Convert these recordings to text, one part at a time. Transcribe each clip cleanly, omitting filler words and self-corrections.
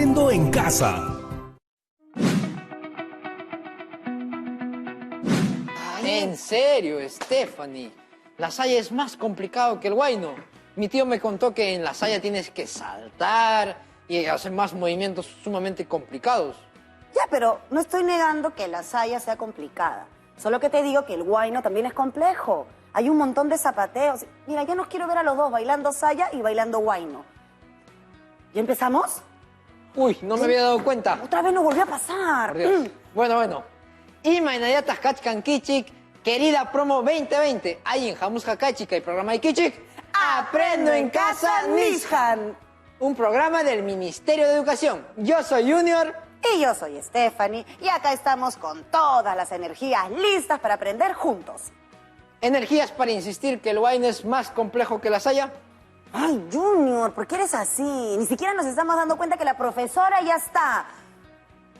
Aprendo en Casa. En serio, Stephanie. La saya es más complicado que el huayno. Mi tío me contó que en la saya tienes que saltar y hacer más movimientos sumamente complicados. Ya, pero no estoy negando que la saya sea complicada. Solo que te digo que el huayno también es complejo. Hay un montón de zapateos. Mira, ya nos quiero ver a los dos bailando saya y bailando huayno. ¿Ya empezamos? Uy, no me había dado cuenta. Otra vez nos volvió a pasar. Por Dios. Bueno. Imainayatas Kachkan Kichik, querida promo 2020. Ahí en Jamus Hakachika y programa de Kichik. Aprendo en Casa, Nishan. Un programa del Ministerio de Educación. Yo soy Junior. Y yo soy Stephanie. Y acá estamos con todas las energías listas para aprender juntos. ¿Energías para insistir que el huayno es más complejo que la saya? Ay, Junior, ¿por qué eres así? Ni siquiera nos estamos dando cuenta que la profesora ya está.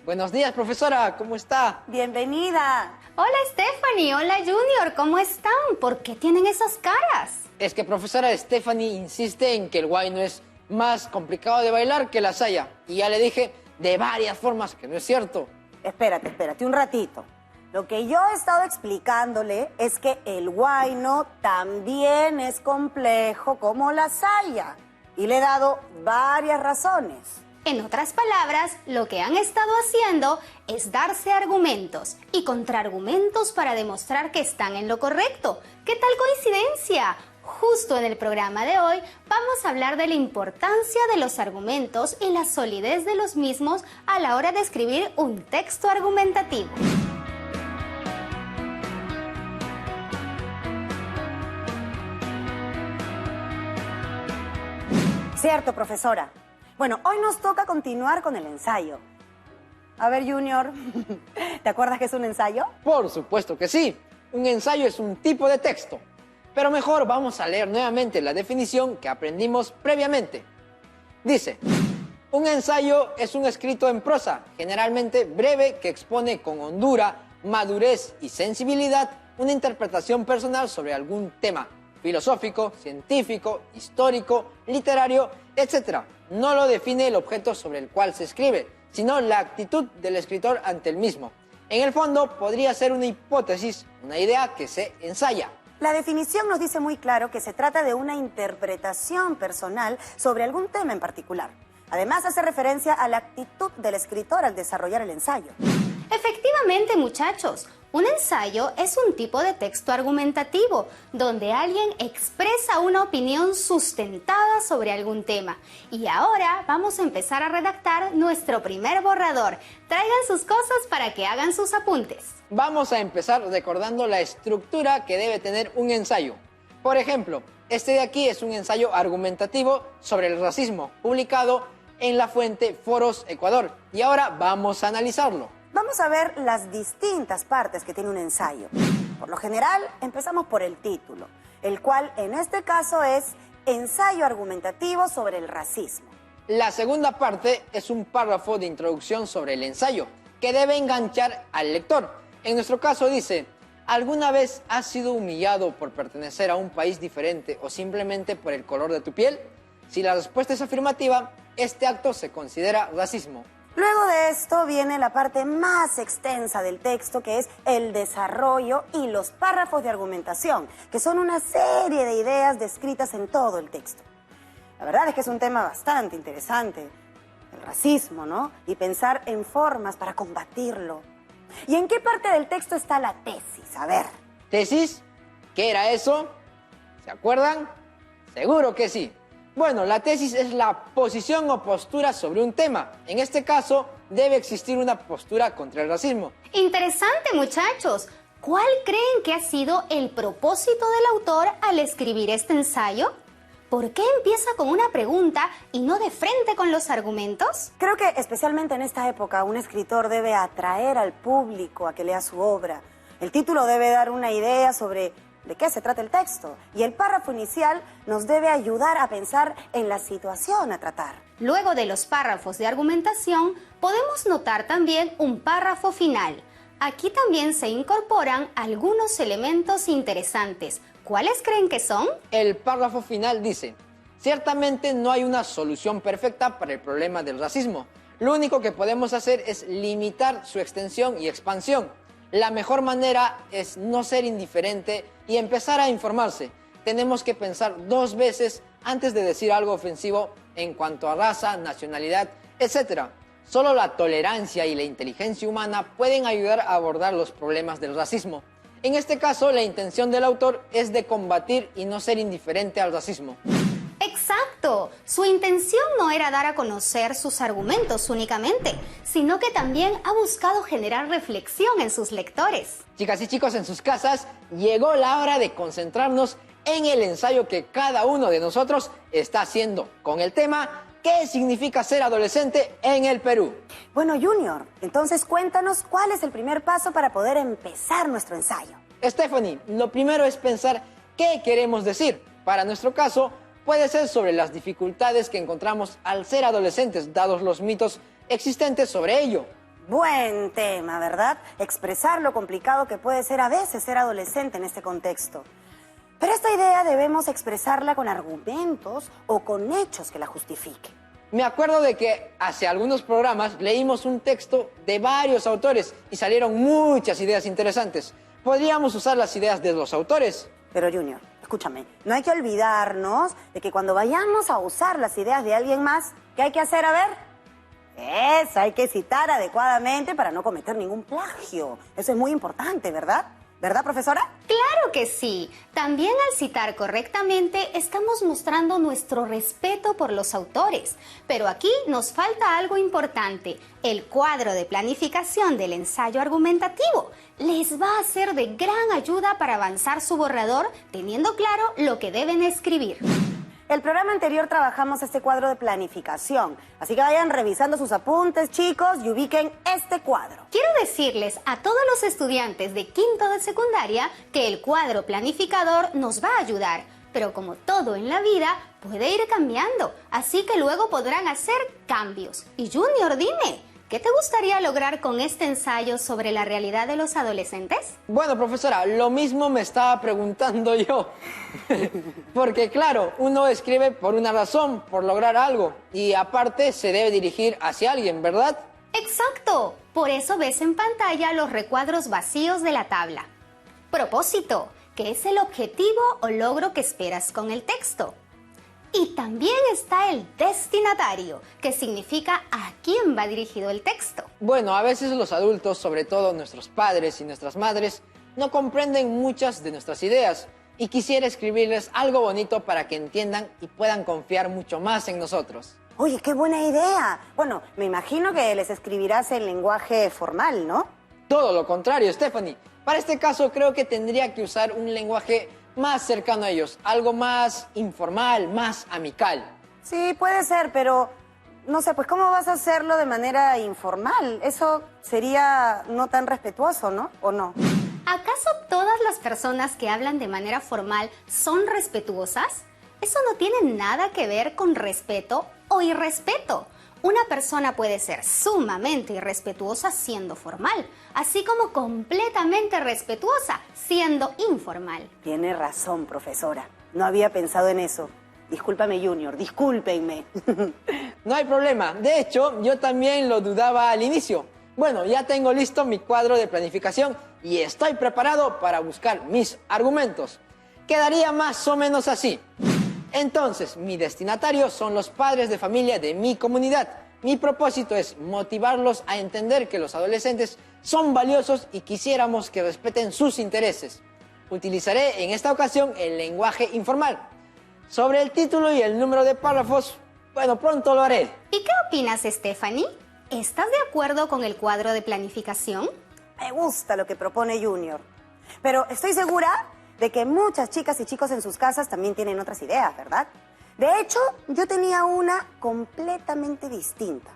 Buenos días, profesora. ¿Cómo está? Bienvenida. Hola, Stephanie. Hola, Junior. ¿Cómo están? ¿Por qué tienen esas caras? Es que profesora Stephanie insiste en que el huayno es más complicado de bailar que la saya. Y ya le dije de varias formas que no es cierto. Espérate un ratito. Lo que yo he estado explicándole es que el huayno también es complejo como la saya. Y le he dado varias razones. En otras palabras, lo que han estado haciendo es darse argumentos y contraargumentos para demostrar que están en lo correcto. ¿Qué tal coincidencia? Justo en el programa de hoy vamos a hablar de la importancia de los argumentos y la solidez de los mismos a la hora de escribir un texto argumentativo. Cierto, profesora. Bueno, hoy nos toca continuar con el ensayo. A ver, Junior, ¿te acuerdas que es un ensayo? Por supuesto que sí. Un ensayo es un tipo de texto. Pero mejor vamos a leer nuevamente la definición que aprendimos previamente. Dice, un ensayo es un escrito en prosa, generalmente breve, que expone con hondura, madurez y sensibilidad una interpretación personal sobre algún tema filosófico, científico, histórico, literario, etc. No lo define el objeto sobre el cual se escribe, sino la actitud del escritor ante el mismo. En el fondo, podría ser una hipótesis, una idea que se ensaya. La definición nos dice muy claro que se trata de una interpretación personal sobre algún tema en particular. Además, hace referencia a la actitud del escritor al desarrollar el ensayo. Efectivamente, muchachos, un ensayo es un tipo de texto argumentativo donde alguien expresa una opinión sustentada sobre algún tema. Y ahora vamos a empezar a redactar nuestro primer borrador. Traigan sus cosas para que hagan sus apuntes. Vamos a empezar recordando la estructura que debe tener un ensayo. Por ejemplo, este de aquí es un ensayo argumentativo sobre el racismo, publicado en la fuente Foros Ecuador. Y ahora vamos a analizarlo. Vamos a ver las distintas partes que tiene un ensayo. Por lo general, empezamos por el título, el cual en este caso es Ensayo argumentativo sobre el racismo. La segunda parte es un párrafo de introducción sobre el ensayo, que debe enganchar al lector. En nuestro caso dice, ¿alguna vez has sido humillado por pertenecer a un país diferente o simplemente por el color de tu piel? Si la respuesta es afirmativa, este acto se considera racismo. Luego de esto viene la parte más extensa del texto, que es el desarrollo y los párrafos de argumentación, que son una serie de ideas descritas en todo el texto. La verdad es que es un tema bastante interesante, el racismo, ¿no? Y pensar en formas para combatirlo. ¿Y en qué parte del texto está la tesis? A ver. ¿Tesis? ¿Qué era eso? ¿Se acuerdan? Seguro que sí. Bueno, la tesis es la posición o postura sobre un tema. En este caso, debe existir una postura contra el racismo. Interesante, muchachos. ¿Cuál creen que ha sido el propósito del autor al escribir este ensayo? ¿Por qué empieza con una pregunta y no de frente con los argumentos? Creo que especialmente en esta época un escritor debe atraer al público a que lea su obra. El título debe dar una idea sobre de qué se trata el texto y el párrafo inicial nos debe ayudar a pensar en la situación a tratar. Luego de los párrafos de argumentación, podemos notar también un párrafo final. Aquí también se incorporan algunos elementos interesantes. ¿Cuáles creen que son? El párrafo final dice, ciertamente no hay una solución perfecta para el problema del racismo. Lo único que podemos hacer es limitar su extensión y expansión. La mejor manera es no ser indiferente y empezar a informarse. Tenemos que pensar 2 veces antes de decir algo ofensivo en cuanto a raza, nacionalidad, etc. Solo la tolerancia y la inteligencia humana pueden ayudar a abordar los problemas del racismo. En este caso, la intención del autor es de combatir y no ser indiferente al racismo. Exacto. Su intención no era dar a conocer sus argumentos únicamente, sino que también ha buscado generar reflexión en sus lectores. Chicas y chicos, en sus casas, llegó la hora de concentrarnos en el ensayo que cada uno de nosotros está haciendo con el tema ¿qué significa ser adolescente en el Perú? Bueno, Junior, entonces cuéntanos cuál es el primer paso para poder empezar nuestro ensayo. Stephanie, lo primero es pensar qué queremos decir. Para nuestro caso, puede ser sobre las dificultades que encontramos al ser adolescentes, dados los mitos existentes sobre ello. Buen tema, ¿verdad? Expresar lo complicado que puede ser a veces ser adolescente en este contexto. Pero esta idea debemos expresarla con argumentos o con hechos que la justifiquen. Me acuerdo de que hace algunos programas leímos un texto de varios autores y salieron muchas ideas interesantes. Podríamos usar las ideas de los autores. Pero Junior, escúchame, no hay que olvidarnos de que cuando vayamos a usar las ideas de alguien más, ¿qué hay que hacer? A ver, hay que citar adecuadamente para no cometer ningún plagio. Eso es muy importante, ¿verdad? ¿Verdad, profesora? Claro que sí. También al citar correctamente estamos mostrando nuestro respeto por los autores. Pero aquí nos falta algo importante, el cuadro de planificación del ensayo argumentativo. Les va a ser de gran ayuda para avanzar su borrador, teniendo claro lo que deben escribir. El programa anterior trabajamos este cuadro de planificación, así que vayan revisando sus apuntes, chicos, y ubiquen este cuadro. Quiero decirles a todos los estudiantes de quinto de secundaria que el cuadro planificador nos va a ayudar, pero como todo en la vida, puede ir cambiando, así que luego podrán hacer cambios. Y Junior, dime, ¿qué te gustaría lograr con este ensayo sobre la realidad de los adolescentes? Bueno, profesora, lo mismo me estaba preguntando yo. Porque claro, uno escribe por una razón, por lograr algo. Y aparte se debe dirigir hacia alguien, ¿verdad? ¡Exacto! Por eso ves en pantalla los recuadros vacíos de la tabla. Propósito, que es el objetivo o logro que esperas con el texto. Y también está el destinatario, que significa a quién va dirigido el texto. Bueno, a veces los adultos, sobre todo nuestros padres y nuestras madres, no comprenden muchas de nuestras ideas y quisiera escribirles algo bonito para que entiendan y puedan confiar mucho más en nosotros. Oye, qué buena idea. Bueno, me imagino que les escribirás en lenguaje formal, ¿no? Todo lo contrario, Stephanie. Para este caso creo que tendría que usar un lenguaje más cercano a ellos, algo más informal, más amical. Sí, puede ser, pero no sé, pues ¿cómo vas a hacerlo de manera informal? Eso sería no tan respetuoso, ¿no? ¿O no? ¿Acaso todas las personas que hablan de manera formal son respetuosas? Eso no tiene nada que ver con respeto o irrespeto. Una persona puede ser sumamente irrespetuosa siendo formal, así como completamente respetuosa siendo informal. Tiene razón, profesora. No había pensado en eso. Discúlpame, Junior, discúlpenme. No hay problema. De hecho, yo también lo dudaba al inicio. Bueno, ya tengo listo mi cuadro de planificación y estoy preparado para buscar mis argumentos. Quedaría más o menos así. Entonces, mi destinatario son los padres de familia de mi comunidad. Mi propósito es motivarlos a entender que los adolescentes son valiosos y quisiéramos que respeten sus intereses. Utilizaré en esta ocasión el lenguaje informal. Sobre el título y el número de párrafos, bueno, pronto lo haré. ¿Y qué opinas, Stephanie? ¿Estás de acuerdo con el cuadro de planificación? Me gusta lo que propone Junior. Pero estoy segura de que muchas chicas y chicos en sus casas también tienen otras ideas, ¿verdad? De hecho, yo tenía una completamente distinta.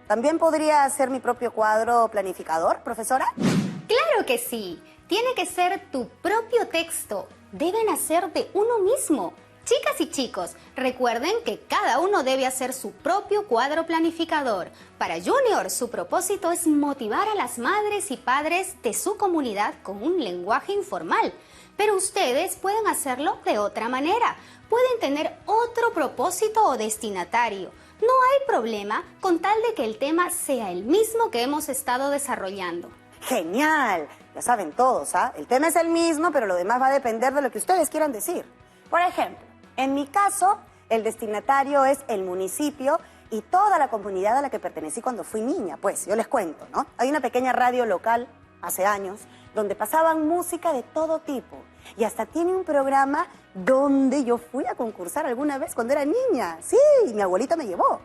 ¿También podría hacer mi propio cuadro planificador, profesora? ¡Claro que sí! Tiene que ser tu propio texto. Deben hacer de uno mismo. Chicas y chicos, recuerden que cada uno debe hacer su propio cuadro planificador. Para Junior, su propósito es motivar a las madres y padres de su comunidad con un lenguaje informal. Pero ustedes pueden hacerlo de otra manera. Pueden tener otro propósito o destinatario. No hay problema con tal de que el tema sea el mismo que hemos estado desarrollando. ¡Genial! Ya saben todos, ¿ah? El tema es el mismo, pero lo demás va a depender de lo que ustedes quieran decir. Por ejemplo, en mi caso, el destinatario es el municipio y toda la comunidad a la que pertenecí cuando fui niña. Pues, yo les cuento, ¿no? Hay una pequeña radio local, hace años, donde pasaban música de todo tipo. Y hasta tiene un programa donde yo fui a concursar alguna vez cuando era niña. Sí, mi abuelita me llevó.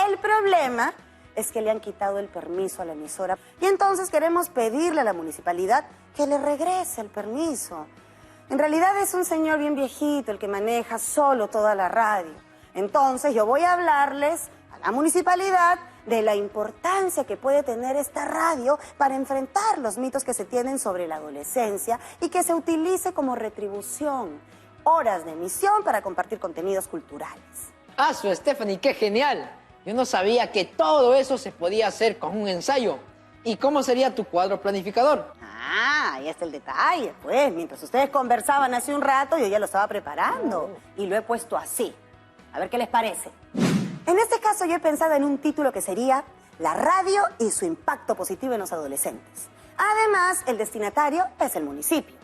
El problema es que le han quitado el permiso a la emisora. Y entonces queremos pedirle a la municipalidad que le regrese el permiso. En realidad es un señor bien viejito el que maneja solo toda la radio. Entonces yo voy a hablarles a la municipalidad de la importancia que puede tener esta radio para enfrentar los mitos que se tienen sobre la adolescencia y que se utilice como retribución. Horas de emisión para compartir contenidos culturales. Stephanie, qué genial. Yo no sabía que todo eso se podía hacer con un ensayo. ¿Y cómo sería tu cuadro planificador? Ah, ahí está el detalle. Pues, mientras ustedes conversaban hace un rato, yo ya lo estaba preparando. Y lo he puesto así. A ver qué les parece. En este caso, yo he pensado en un título que sería La radio y su impacto positivo en los adolescentes. Además, el destinatario es el municipio.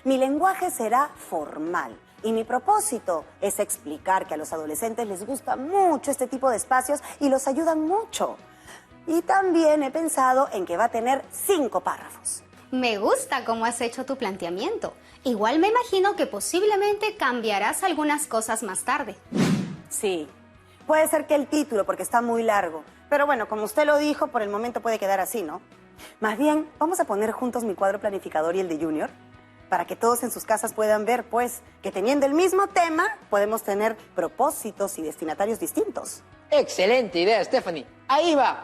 Mi lenguaje será formal. Y mi propósito es explicar que a los adolescentes les gusta mucho este tipo de espacios y los ayudan mucho. Y también he pensado en que va a tener 5 párrafos. Me gusta cómo has hecho tu planteamiento. Igual me imagino que posiblemente cambiarás algunas cosas más tarde. Sí, puede ser que el título, porque está muy largo. Pero bueno, como usted lo dijo, por el momento puede quedar así, ¿no? Más bien, vamos a poner juntos mi cuadro planificador y el de Junior, para que todos en sus casas puedan ver, pues, que teniendo el mismo tema, podemos tener propósitos y destinatarios distintos. Excelente idea, Stephanie. Ahí va.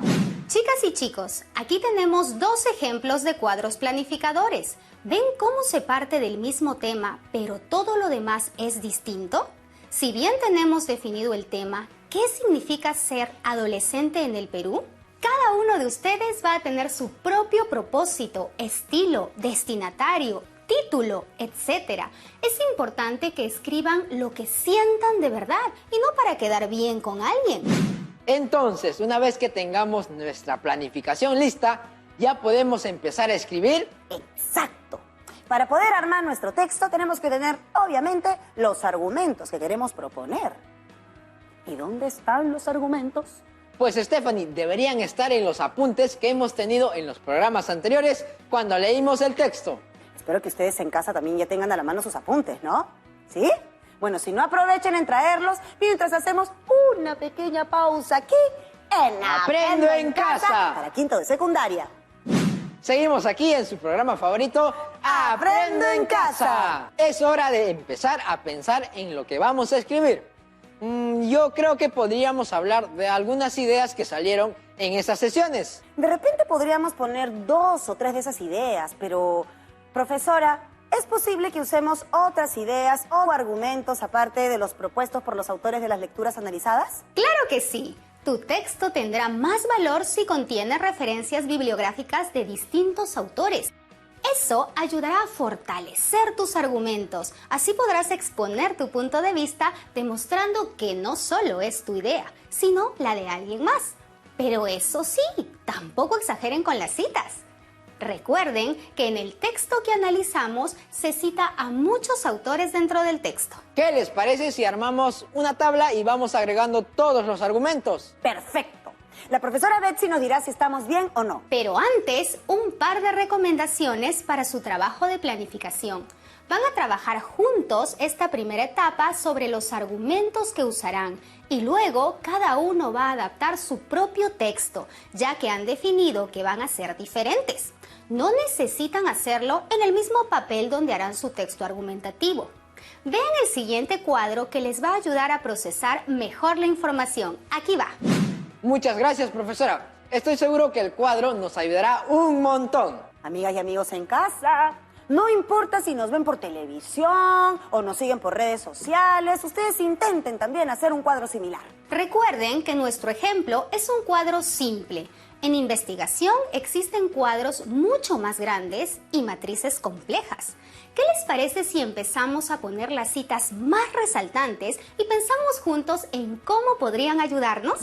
Chicas y chicos, aquí tenemos 2 ejemplos de cuadros planificadores. ¿Ven cómo se parte del mismo tema, pero todo lo demás es distinto? Si bien tenemos definido el tema, ¿qué significa ser adolescente en el Perú? Cada uno de ustedes va a tener su propio propósito, estilo, destinatario, título, etc. Es importante que escriban lo que sientan de verdad y no para quedar bien con alguien. Entonces, una vez que tengamos nuestra planificación lista, ya podemos empezar a escribir. Exacto. Para poder armar nuestro texto tenemos que tener, obviamente, los argumentos que queremos proponer. ¿Y dónde están los argumentos? Pues, Stephanie, deberían estar en los apuntes que hemos tenido en los programas anteriores cuando leímos el texto. Espero que ustedes en casa también ya tengan a la mano sus apuntes, ¿no? ¿Sí? Bueno, si no, aprovechen en traerlos mientras hacemos una pequeña pausa aquí en Aprendo en Casa. Para quinto de secundaria. Seguimos aquí en su programa favorito, Aprendo en Casa. Es hora de empezar a pensar en lo que vamos a escribir. Yo creo que podríamos hablar de algunas ideas que salieron en esas sesiones. De repente podríamos poner 2 o 3 de esas ideas, pero... Profesora, ¿es posible que usemos otras ideas o argumentos aparte de los propuestos por los autores de las lecturas analizadas? Claro que sí. Tu texto tendrá más valor si contiene referencias bibliográficas de distintos autores. Eso ayudará a fortalecer tus argumentos. Así podrás exponer tu punto de vista demostrando que no solo es tu idea, sino la de alguien más. Pero eso sí, tampoco exageren con las citas. Recuerden que en el texto que analizamos se cita a muchos autores dentro del texto. ¿Qué les parece si armamos una tabla y vamos agregando todos los argumentos? Perfecto. La profesora Betsy nos dirá si estamos bien o no. Pero antes, un par de recomendaciones para su trabajo de planificación. Van a trabajar juntos esta primera etapa sobre los argumentos que usarán y luego cada uno va a adaptar su propio texto, ya que han definido que van a ser diferentes. No necesitan hacerlo en el mismo papel donde harán su texto argumentativo. Vean el siguiente cuadro que les va a ayudar a procesar mejor la información. Aquí va. Muchas gracias, profesora. Estoy seguro que el cuadro nos ayudará un montón. Amigas y amigos en casa, no importa si nos ven por televisión o nos siguen por redes sociales, ustedes intenten también hacer un cuadro similar. Recuerden que nuestro ejemplo es un cuadro simple. En investigación existen cuadros mucho más grandes y matrices complejas. ¿Qué les parece si empezamos a poner las citas más resaltantes y pensamos juntos en cómo podrían ayudarnos?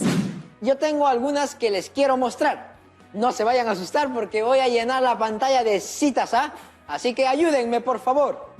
Yo tengo algunas que les quiero mostrar. No se vayan a asustar porque voy a llenar la pantalla de citas, ¿ah? Así que ayúdenme, por favor.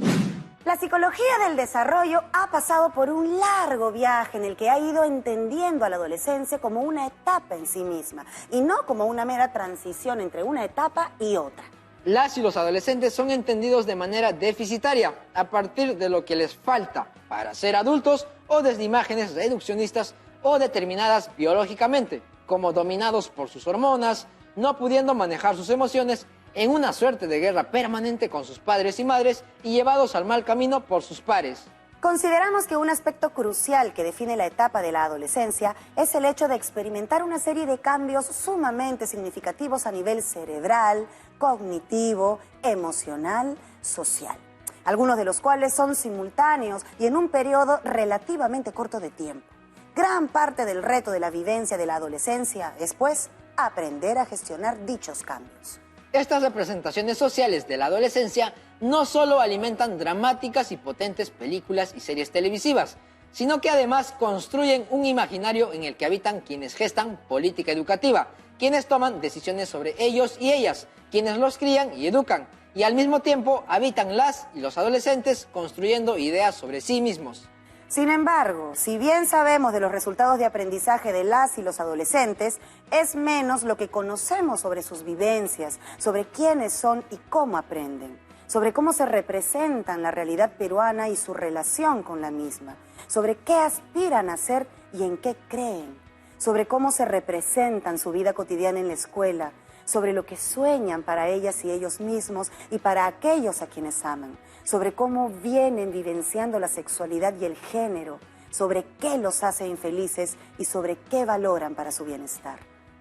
La psicología del desarrollo ha pasado por un largo viaje en el que ha ido entendiendo a la adolescencia como una etapa en sí misma y no como una mera transición entre una etapa y otra. Las y los adolescentes son entendidos de manera deficitaria a partir de lo que les falta para ser adultos o desde imágenes reduccionistas o determinadas biológicamente, como dominados por sus hormonas, no pudiendo manejar sus emociones, en una suerte de guerra permanente con sus padres y madres y llevados al mal camino por sus pares. Consideramos que un aspecto crucial que define la etapa de la adolescencia es el hecho de experimentar una serie de cambios sumamente significativos a nivel cerebral, cognitivo, emocional, social. Algunos de los cuales son simultáneos y en un periodo relativamente corto de tiempo. Gran parte del reto de la vivencia de la adolescencia es, pues, aprender a gestionar dichos cambios. Estas representaciones sociales de la adolescencia no solo alimentan dramáticas y potentes películas y series televisivas, sino que además construyen un imaginario en el que habitan quienes gestan política educativa, quienes toman decisiones sobre ellos y ellas, quienes los crían y educan, y al mismo tiempo habitan las y los adolescentes construyendo ideas sobre sí mismos. Sin embargo, si bien sabemos de los resultados de aprendizaje de las y los adolescentes, es menos lo que conocemos sobre sus vivencias, sobre quiénes son y cómo aprenden, sobre cómo se representan la realidad peruana y su relación con la misma, sobre qué aspiran a ser y en qué creen, sobre cómo se representan su vida cotidiana en la escuela, sobre lo que sueñan para ellas y ellos mismos y para aquellos a quienes aman, sobre cómo vienen vivenciando la sexualidad y el género, sobre qué los hace infelices y sobre qué valoran para su bienestar.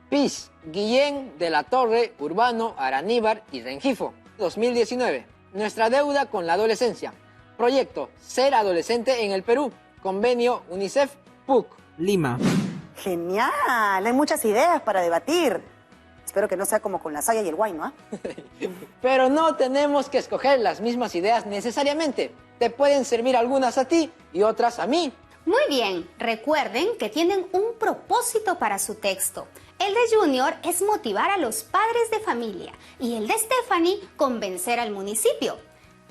Piz, Guillén, De la Torre, Urbano, Araníbar y Rengifo, 2019. Nuestra deuda con la adolescencia. Proyecto Ser Adolescente en el Perú. Convenio UNICEF, PUC. Lima. ¡Genial! Hay muchas ideas para debatir. Espero que no sea como con la saya y el guay, ¿no? Pero no tenemos que escoger las mismas ideas necesariamente. Te pueden servir algunas a ti y otras a mí. Muy bien, recuerden que tienen un propósito para su texto. El de Junior es motivar a los padres de familia y el de Stephanie convencer al municipio.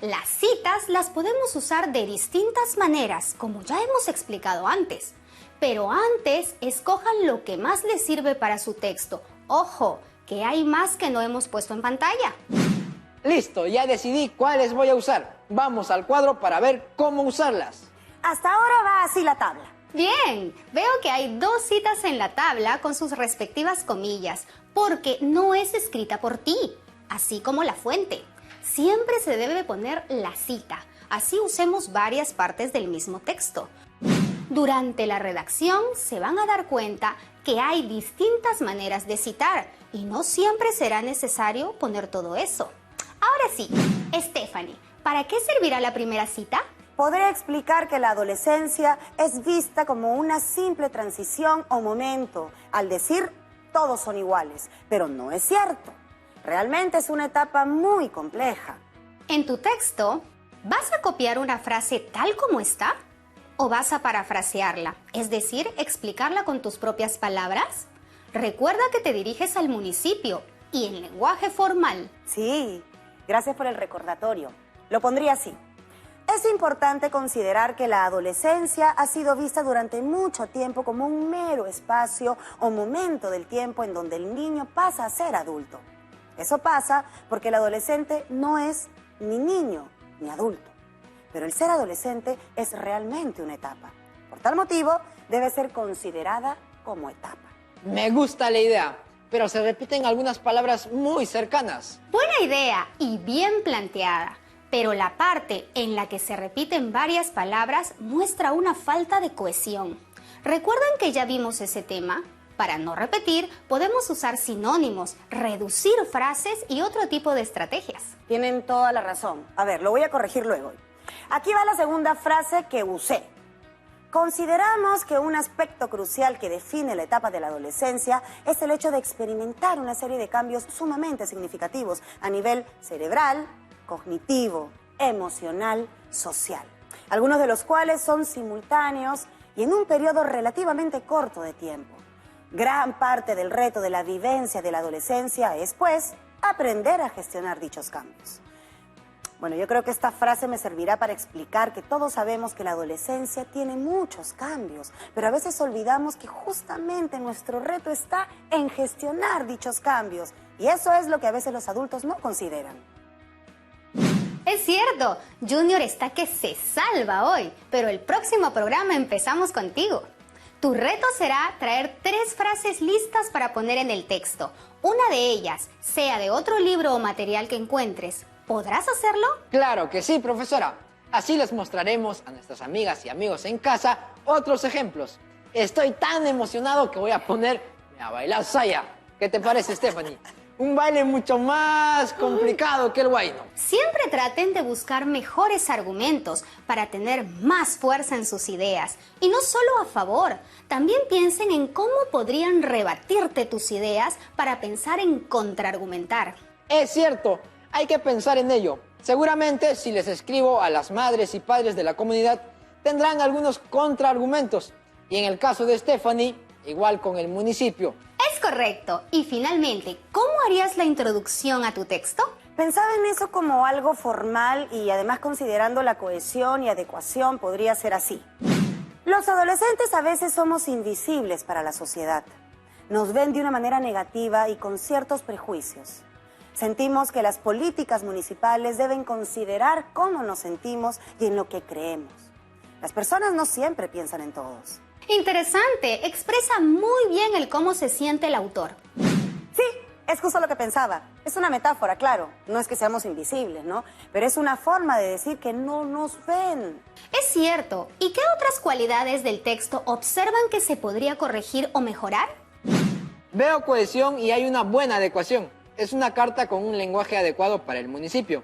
Las citas las podemos usar de distintas maneras, como ya hemos explicado antes. Pero antes, escojan lo que más les sirve para su texto. ¡Ojo! Que hay más que no hemos puesto en pantalla. Listo, ya decidí cuáles voy a usar. Vamos al cuadro para ver cómo usarlas. Hasta ahora va así la tabla. Bien, veo que hay 2 citas en la tabla con sus respectivas comillas, porque no es escrita por ti, así como la fuente. Siempre se debe poner la cita, así usemos varias partes del mismo texto. Durante la redacción se van a dar cuenta que hay distintas maneras de citar y no siempre será necesario poner todo eso. Ahora sí, Stephanie, ¿para qué servirá la primera cita? Podré explicar que la adolescencia es vista como una simple transición o momento, al decir todos son iguales, pero no es cierto. Realmente es una etapa muy compleja. En tu texto, ¿vas a copiar una frase tal como está? ¿O vas a parafrasearla, es decir, explicarla con tus propias palabras? Recuerda que te diriges al municipio y en lenguaje formal. Sí, gracias por el recordatorio. Lo pondría así. Es importante considerar que la adolescencia ha sido vista durante mucho tiempo como un mero espacio o momento del tiempo en donde el niño pasa a ser adulto. Eso pasa porque el adolescente no es ni niño ni adulto. Pero el ser adolescente es realmente una etapa. Por tal motivo, debe ser considerada como etapa. Me gusta la idea, pero se repiten algunas palabras muy cercanas. Buena idea y bien planteada. Pero la parte en la que se repiten varias palabras muestra una falta de cohesión. ¿Recuerdan que ya vimos ese tema? Para no repetir, podemos usar sinónimos, reducir frases y otro tipo de estrategias. Tienen toda la razón. A ver, lo voy a corregir luego. Aquí va la segunda frase que usé. Consideramos que un aspecto crucial que define la etapa de la adolescencia es el hecho de experimentar una serie de cambios sumamente significativos a nivel cerebral, cognitivo, emocional, social. Algunos de los cuales son simultáneos y en un periodo relativamente corto de tiempo. Gran parte del reto de la vivencia de la adolescencia es, pues, aprender a gestionar dichos cambios. Bueno, yo creo que esta frase me servirá para explicar que todos sabemos que la adolescencia tiene muchos cambios, pero a veces olvidamos que justamente nuestro reto está en gestionar dichos cambios. Y eso es lo que a veces los adultos no consideran. Es cierto, Junior está que se salva hoy, pero el próximo programa empezamos contigo. Tu reto será traer 3 frases listas para poner en el texto. Una de ellas, sea de otro libro o material que encuentres. ¿Podrás hacerlo? Claro que sí, profesora. Así les mostraremos a nuestras amigas y amigos en casa otros ejemplos. Estoy tan emocionado que voy a ponerme a bailar saya. ¿Qué te parece, Stephanie? Un baile mucho más complicado que el huayno. Siempre traten de buscar mejores argumentos para tener más fuerza en sus ideas. Y no solo a favor, también piensen en cómo podrían rebatirte tus ideas para pensar en contraargumentar. Es cierto, hay que pensar en ello. Seguramente, si les escribo a las madres y padres de la comunidad, tendrán algunos contraargumentos. Y en el caso de Stephanie, igual con el municipio. Es correcto. Y finalmente, ¿cómo harías la introducción a tu texto? Pensaba en eso como algo formal y además considerando la cohesión y adecuación podría ser así. Los adolescentes a veces somos invisibles para la sociedad. Nos ven de una manera negativa y con ciertos prejuicios. Sentimos que las políticas municipales deben considerar cómo nos sentimos y en lo que creemos. Las personas no siempre piensan en todos. Interesante, expresa muy bien el cómo se siente el autor. Sí, es justo lo que pensaba. Es una metáfora, claro. No es que seamos invisibles, ¿no? Pero es una forma de decir que no nos ven. Es cierto. ¿Y qué otras cualidades del texto observan que se podría corregir o mejorar? Veo cohesión y hay una buena adecuación. Es una carta con un lenguaje adecuado para el municipio.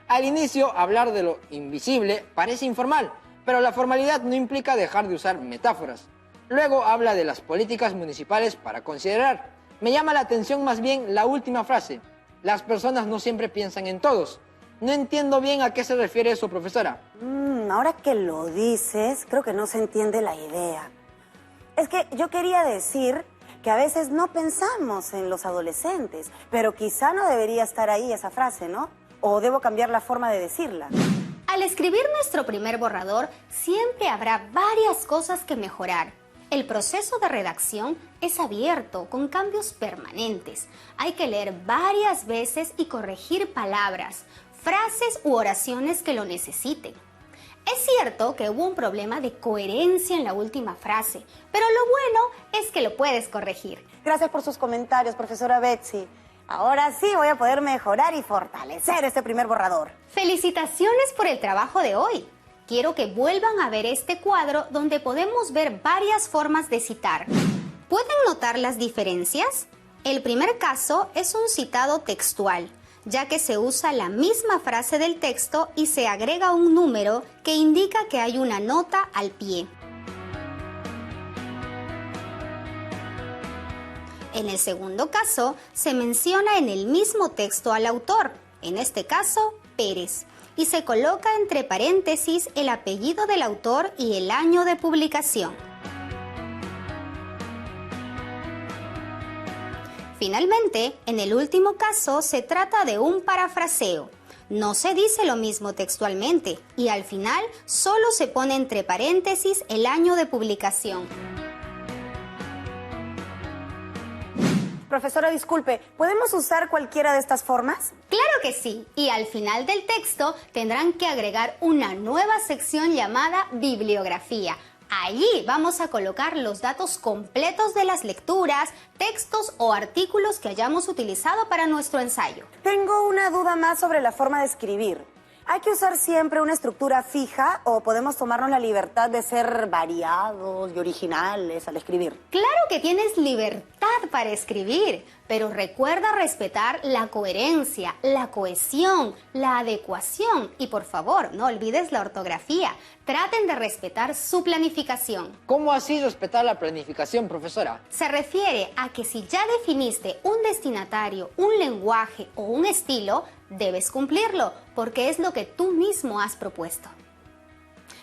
Al inicio, hablar de lo invisible parece informal, pero la formalidad no implica dejar de usar metáforas. Luego habla de las políticas municipales para considerar. Me llama la atención más bien la última frase. Las personas no siempre piensan en todos. No entiendo bien a qué se refiere eso, profesora. Ahora que lo dices, creo que no se entiende la idea. Es que yo quería decir que a veces no pensamos en los adolescentes, pero quizá no debería estar ahí esa frase, ¿no? ¿O debo cambiar la forma de decirla? Al escribir nuestro primer borrador, siempre habrá varias cosas que mejorar. El proceso de redacción es abierto, con cambios permanentes. Hay que leer varias veces y corregir palabras, frases u oraciones que lo necesiten. Es cierto que hubo un problema de coherencia en la última frase, pero lo bueno es que lo puedes corregir. Gracias por sus comentarios, profesora Betsy. Ahora sí voy a poder mejorar y fortalecer este primer borrador. Felicitaciones por el trabajo de hoy. Quiero que vuelvan a ver este cuadro donde podemos ver varias formas de citar. ¿Pueden notar las diferencias? El primer caso es un citado textual, ya que se usa la misma frase del texto y se agrega un número que indica que hay una nota al pie. En el segundo caso, se menciona en el mismo texto al autor, en este caso, Pérez, y se coloca entre paréntesis el apellido del autor y el año de publicación. Finalmente, en el último caso se trata de un parafraseo. No se dice lo mismo textualmente y al final solo se pone entre paréntesis el año de publicación. Profesora, disculpe, ¿podemos usar cualquiera de estas formas? Claro que sí, y al final del texto tendrán que agregar una nueva sección llamada bibliografía. Allí vamos a colocar los datos completos de las lecturas, textos o artículos que hayamos utilizado para nuestro ensayo. Tengo una duda más sobre la forma de escribir. ¿Hay que usar siempre una estructura fija o podemos tomarnos la libertad de ser variados y originales al escribir? Claro que tienes libertad para escribir, pero recuerda respetar la coherencia, la cohesión, la adecuación y por favor, no olvides la ortografía. Traten de respetar su planificación. ¿Cómo así respetar la planificación, profesora? Se refiere a que si ya definiste un destinatario, un lenguaje o un estilo, debes cumplirlo, porque es lo que tú mismo has propuesto.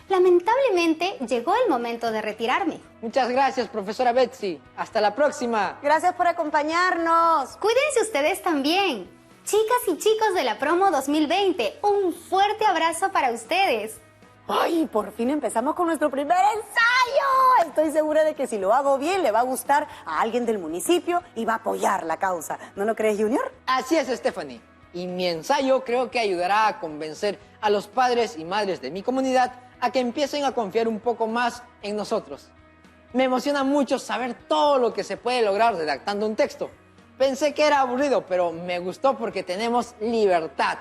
Lamentablemente, llegó el momento de retirarme. Muchas gracias, profesora Betsy. Hasta la próxima. Gracias por acompañarnos. Cuídense ustedes también. Chicas y chicos de la promo 2020, un fuerte abrazo para ustedes. ¡Ay, por fin empezamos con nuestro primer ensayo! Estoy segura de que si lo hago bien le va a gustar a alguien del municipio y va a apoyar la causa. ¿No lo crees, Junior? Así es, Stephanie. Y mi ensayo creo que ayudará a convencer a los padres y madres de mi comunidad a que empiecen a confiar un poco más en nosotros. Me emociona mucho saber todo lo que se puede lograr redactando un texto. Pensé que era aburrido, pero me gustó porque tenemos libertad.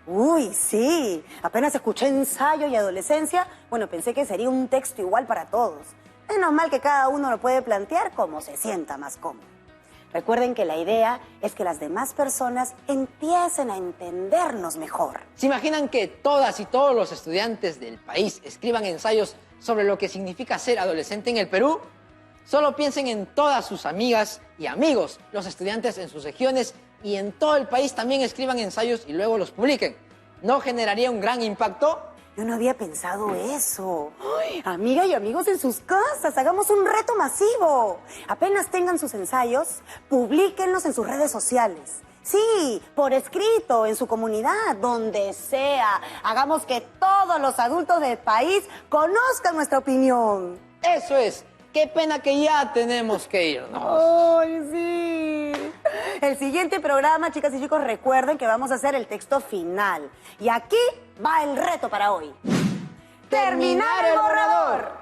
Uy, sí. Apenas escuché ensayo y adolescencia, bueno, pensé que sería un texto igual para todos. Menos mal que cada uno lo puede plantear como se sienta más cómodo. Recuerden que la idea es que las demás personas empiecen a entendernos mejor. ¿Se imaginan que todas y todos los estudiantes del país escriban ensayos sobre lo que significa ser adolescente en el Perú? Solo piensen en todas sus amigas y amigos, los estudiantes en sus regiones y en todo el país también escriban ensayos y luego los publiquen. ¿No generaría un gran impacto? Yo no había pensado eso. Ay, amigas y amigos en sus casas, hagamos un reto masivo. Apenas tengan sus ensayos, publíquenlos en sus redes sociales. Sí, por escrito, en su comunidad, donde sea. Hagamos que todos los adultos del país conozcan nuestra opinión. Eso es. Qué pena que ya tenemos que irnos. ¡Ay, sí! El siguiente programa, chicas y chicos, recuerden que vamos a hacer el texto final. Y aquí va el reto para hoy. ¡Terminar el borrador!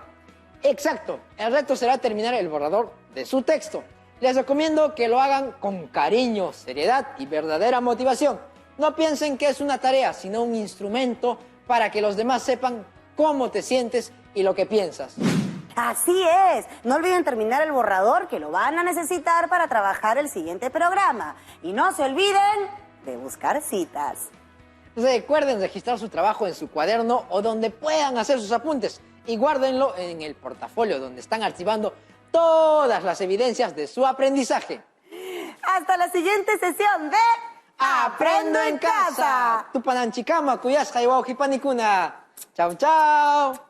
Exacto. El reto será terminar el borrador de su texto. Les recomiendo que lo hagan con cariño, seriedad y verdadera motivación. No piensen que es una tarea, sino un instrumento para que los demás sepan cómo te sientes y lo que piensas. Así es. No olviden terminar el borrador, que lo van a necesitar para trabajar el siguiente programa. Y no se olviden de buscar citas. Recuerden registrar su trabajo en su cuaderno o donde puedan hacer sus apuntes y guárdenlo en el portafolio donde están archivando todas las evidencias de su aprendizaje. Hasta la siguiente sesión de Aprendo en Casa. Tupananchikama, kuyasqa y wauqipanikuna. Chao, chao.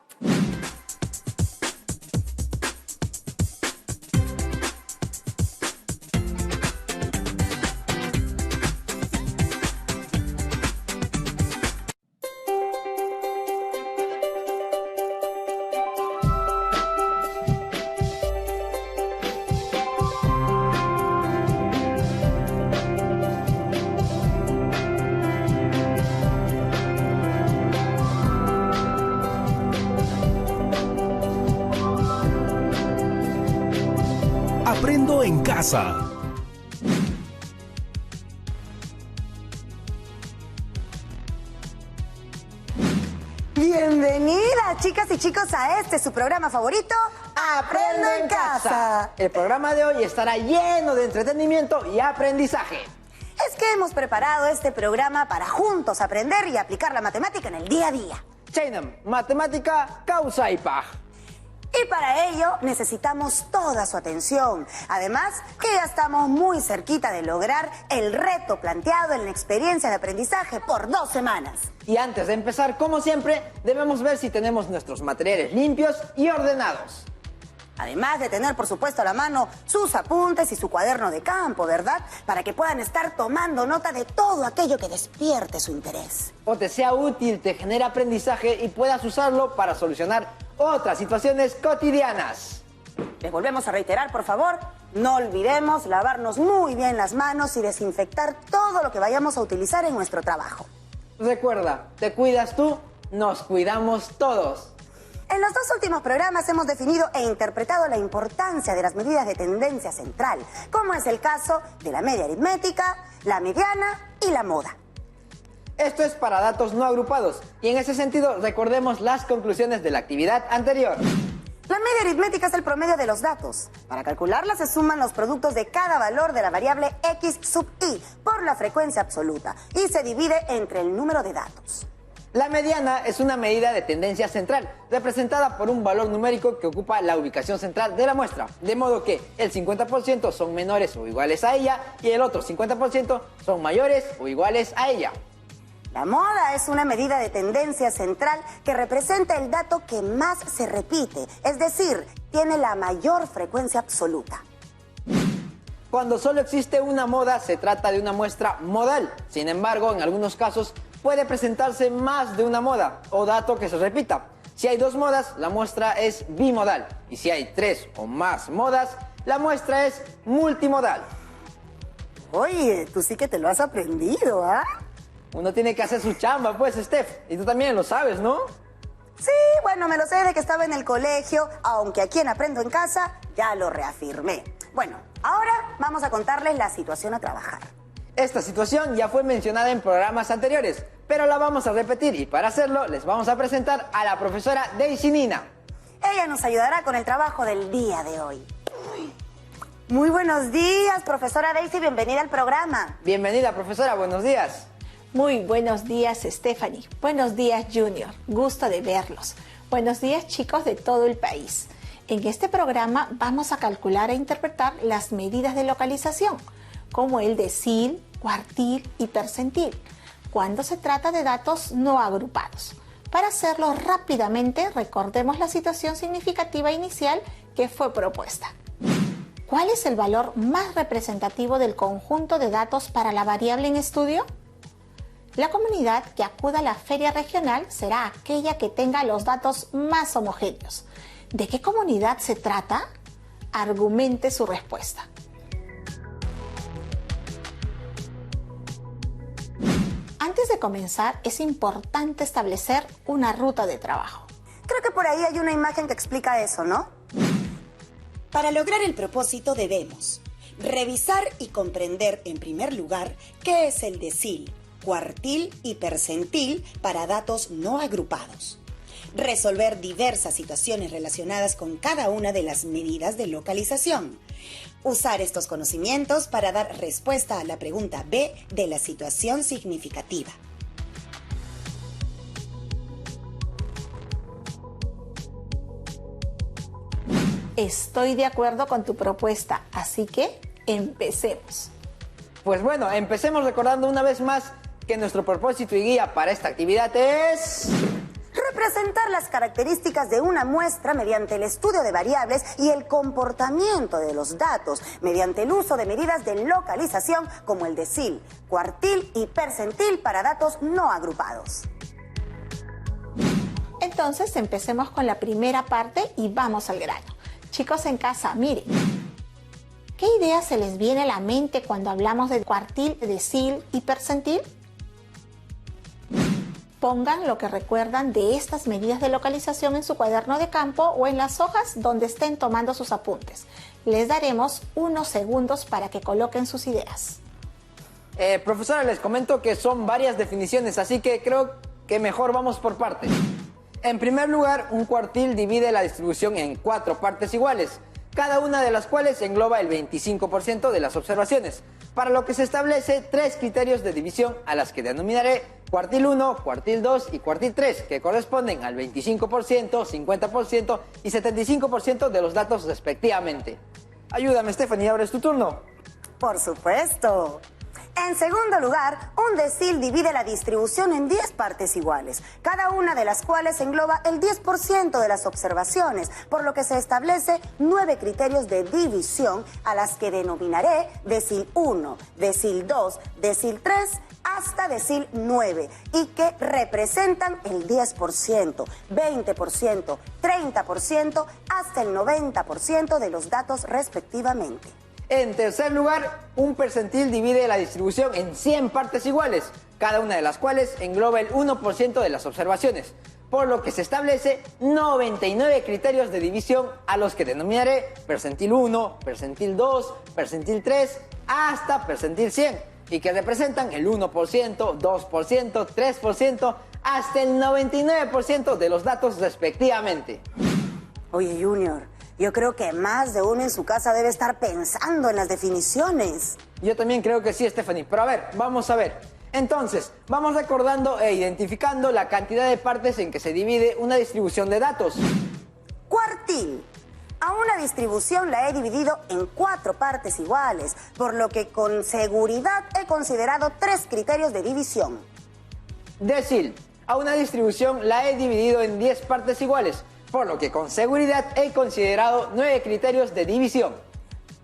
Aprendo en Casa. Bienvenidas, chicas y chicos, a este su programa favorito, Aprendo en Casa. El programa de hoy estará lleno de entretenimiento y aprendizaje. Es que hemos preparado este programa para juntos aprender y aplicar la matemática en el día a día. Chaynam, matemática, causa y paj. Y para ello necesitamos toda su atención. Además, que ya estamos muy cerquita de lograr el reto planteado en la experiencia de aprendizaje por 2 semanas. Y antes de empezar, como siempre, debemos ver si tenemos nuestros materiales limpios y ordenados. Además de tener, por supuesto, a la mano sus apuntes y su cuaderno de campo, ¿verdad? Para que puedan estar tomando nota de todo aquello que despierte su interés. O te sea útil, te genere aprendizaje y puedas usarlo para solucionar otras situaciones cotidianas. Les volvemos a reiterar, por favor, no olvidemos lavarnos muy bien las manos y desinfectar todo lo que vayamos a utilizar en nuestro trabajo. Recuerda, te cuidas tú, nos cuidamos todos. En los 2 últimos programas hemos definido e interpretado la importancia de las medidas de tendencia central, como es el caso de la media aritmética, la mediana y la moda. Esto es para datos no agrupados y en ese sentido recordemos las conclusiones de la actividad anterior. La media aritmética es el promedio de los datos. Para calcularla se suman los productos de cada valor de la variable x sub i por la frecuencia absoluta y se divide entre el número de datos. La mediana es una medida de tendencia central, representada por un valor numérico que ocupa la ubicación central de la muestra, de modo que el 50% son menores o iguales a ella y el otro 50% son mayores o iguales a ella. La moda es una medida de tendencia central que representa el dato que más se repite, es decir, tiene la mayor frecuencia absoluta. Cuando solo existe una moda, se trata de una muestra modal. Sin embargo, en algunos casos puede presentarse más de una moda o dato que se repita. Si hay dos modas, la muestra es bimodal. Y si hay tres o más modas, la muestra es multimodal. Oye, tú sí que te lo has aprendido, ¿ah? Uno tiene que hacer su chamba, pues, Steph. Y tú también lo sabes, ¿no? Sí, bueno, me lo sé de que estaba en el colegio, aunque aquí en Aprendo en Casa ya lo reafirmé. Bueno, ahora vamos a contarles la situación a trabajar. Esta situación ya fue mencionada en programas anteriores, pero la vamos a repetir y para hacerlo les vamos a presentar a la profesora Daisy Nina. Ella nos ayudará con el trabajo del día de hoy. Muy buenos días, profesora Daisy, bienvenida al programa. Bienvenida, profesora, buenos días. Muy buenos días, Stephanie. Buenos días, Junior. Gusto de verlos. Buenos días, chicos de todo el país. En este programa vamos a calcular e interpretar las medidas de localización, como el decil, cuartil y percentil, cuando se trata de datos no agrupados. Para hacerlo rápidamente, recordemos la situación significativa inicial que fue propuesta. ¿Cuál es el valor más representativo del conjunto de datos para la variable en estudio? La comunidad que acuda a la feria regional será aquella que tenga los datos más homogéneos. ¿De qué comunidad se trata? Argumente su respuesta. Antes de comenzar, es importante establecer una ruta de trabajo. Creo que por ahí hay una imagen que explica eso, ¿no? Para lograr el propósito debemos revisar y comprender en primer lugar qué es el decil, cuartil y percentil para datos no agrupados. Resolver diversas situaciones relacionadas con cada una de las medidas de localización. Usar estos conocimientos para dar respuesta a la pregunta B de la situación significativa. Estoy de acuerdo con tu propuesta, así que empecemos. Pues bueno, empecemos recordando una vez más que nuestro propósito y guía para esta actividad es representar las características de una muestra mediante el estudio de variables y el comportamiento de los datos mediante el uso de medidas de localización como el decil, cuartil y percentil para datos no agrupados. Entonces empecemos con la primera parte y vamos al grano. Chicos en casa, miren. ¿Qué idea se les viene a la mente cuando hablamos de cuartil, decil y percentil? Pongan lo que recuerdan de estas medidas de localización en su cuaderno de campo o en las hojas donde estén tomando sus apuntes. Les daremos unos segundos para que coloquen sus ideas. Profesora, les comento que son varias definiciones, así que creo que mejor vamos por partes. En primer lugar, un cuartil divide la distribución en 4 partes iguales, cada una de las cuales engloba el 25% de las observaciones, para lo que se establece 3 criterios de división a las que denominaré cuartil 1, cuartil 2 y cuartil 3, que corresponden al 25%, 50% y 75% de los datos respectivamente. Ayúdame, Stephanie, ahora es tu turno. Por supuesto. En segundo lugar, un decil divide la distribución en 10 partes iguales, cada una de las cuales engloba el 10% de las observaciones, por lo que se establece 9 criterios de división a las que denominaré decil 1, decil 2, decil 3, hasta decil 9, y que representan el 10%, 20%, 30%, hasta el 90% de los datos respectivamente. En tercer lugar, un percentil divide la distribución en 100 partes iguales, cada una de las cuales engloba el 1% de las observaciones, por lo que se establece 99 criterios de división a los que denominaré percentil 1, percentil 2, percentil 3, hasta percentil 100, y que representan el 1%, 2%, 3%, hasta el 99% de los datos respectivamente. Oye, Junior, yo creo que más de uno en su casa debe estar pensando en las definiciones. Yo también creo que sí, Stephanie, pero a ver, vamos a ver. Entonces, vamos recordando e identificando la cantidad de partes en que se divide una distribución de datos. Cuartil. A una distribución la he dividido en 4 partes iguales, por lo que con seguridad he considerado 3 criterios de división. Decil. A una distribución la he dividido en 10 partes iguales, por lo que con seguridad he considerado 9 criterios de división.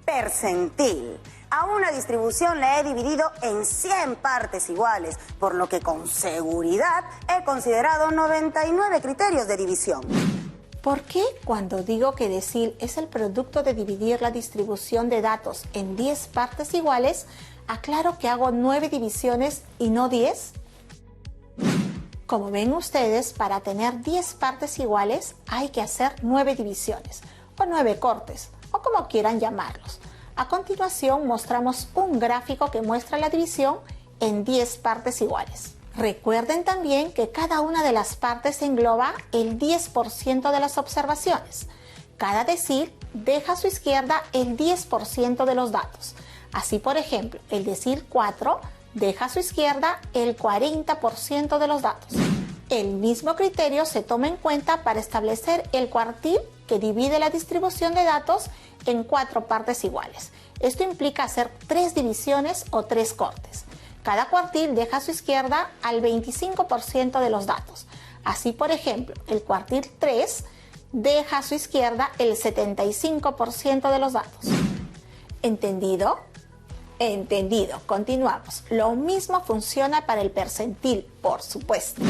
Percentil. A una distribución la he dividido en 100 partes iguales, por lo que con seguridad he considerado 99 criterios de división. ¿Por qué cuando digo que decil es el producto de dividir la distribución de datos en 10 partes iguales, aclaro que hago 9 divisiones y no 10? Como ven ustedes, para tener 10 partes iguales hay que hacer 9 divisiones, o 9 cortes, o como quieran llamarlos. A continuación mostramos un gráfico que muestra la división en 10 partes iguales. Recuerden también que cada una de las partes engloba el 10% de las observaciones. Cada decil deja a su izquierda el 10% de los datos. Así, por ejemplo, el decil 4 deja a su izquierda el 40% de los datos. El mismo criterio se toma en cuenta para establecer el cuartil que divide la distribución de datos en 4 partes iguales. Esto implica hacer 3 divisiones o 3 cortes. Cada cuartil deja a su izquierda al 25% de los datos. Así, por ejemplo, el cuartil 3 deja a su izquierda el 75% de los datos. ¿Entendido? Entendido. Continuamos. Lo mismo funciona para el percentil, por supuesto.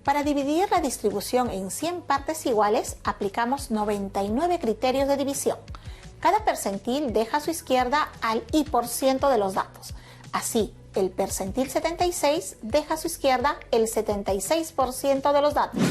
Para dividir la distribución en 100 partes iguales, aplicamos 99 criterios de división. Cada percentil deja a su izquierda al y% de los datos. Así, el percentil 76 deja a su izquierda el 76% de los datos.